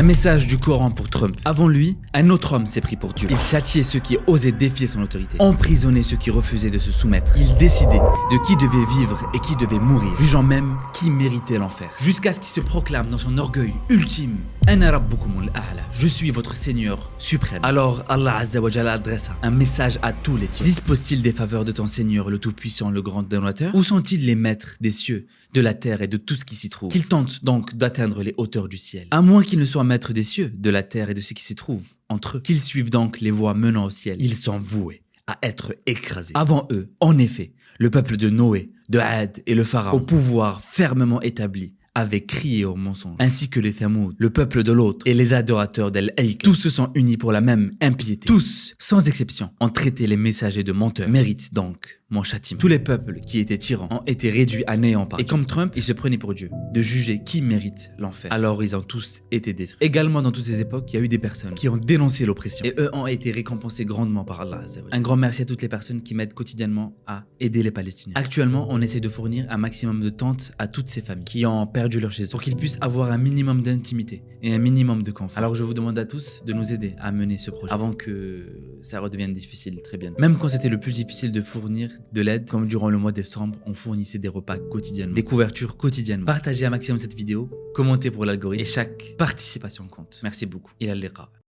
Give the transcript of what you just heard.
Un message du Coran pour Trump. Avant lui, un autre homme s'est pris pour Dieu. Il châtiait ceux qui osaient défier son autorité, emprisonnait ceux qui refusaient de se soumettre. Il décidait de qui devait vivre et qui devait mourir, jugeant même qui méritait l'enfer. Jusqu'à ce qu'il se proclame dans son orgueil ultime: Ana rabbukumul a'la, je suis votre Seigneur suprême. Alors Allah Azza wa Jalla adressa un message à tous les tiens. Dispose-t-il des faveurs de ton Seigneur le Tout-Puissant, le Grand Donateur, ou sont-ils les maîtres des cieux, de la terre et de tout ce qui s'y trouve? Qu'ils tentent donc d'atteindre les hauteurs du ciel, à moins qu'ils ne soient maîtres des cieux, de la terre et de ce qui s'y trouve entre eux. Qu'ils suivent donc les voies menant au ciel. Ils sont voués à être écrasés. Avant eux, en effet, le peuple de Noé, de Had et le Pharaon, au pouvoir fermement établi, avaient crié au mensonge, ainsi que les Thamoud, le peuple de l'autre, et les adorateurs d'El-Haïk. Tous se sont unis pour la même impiété. Tous, sans exception, ont traité les messagers de menteurs. Méritent donc mon châtiment. Tous les peuples qui étaient tyrans ont été réduits à néant par Dieu. Et comme Trump, il se prenait pour Dieu, de juger qui mérite l'enfer. Alors ils ont tous été détruits. Également dans toutes ces époques, il y a eu des personnes qui ont dénoncé l'oppression, et eux ont été récompensés grandement par Allah. Un grand merci à toutes les personnes qui m'aident quotidiennement à aider les Palestiniens. Actuellement, on essaie de fournir un maximum de tentes à toutes ces familles qui ont perdu leur chez eux, pour qu'ils puissent avoir un minimum d'intimité et un minimum de confort. Alors je vous demande à tous de nous aider à mener ce projet avant que ça redevienne difficile très bientôt. Même quand c'était le plus difficile de fournir de l'aide, comme durant le mois de décembre, on fournissait des repas quotidiennement, des couvertures quotidiennement. Partagez un maximum cette vidéo, commentez pour l'algorithme, et chaque participation compte. Merci beaucoup. Il a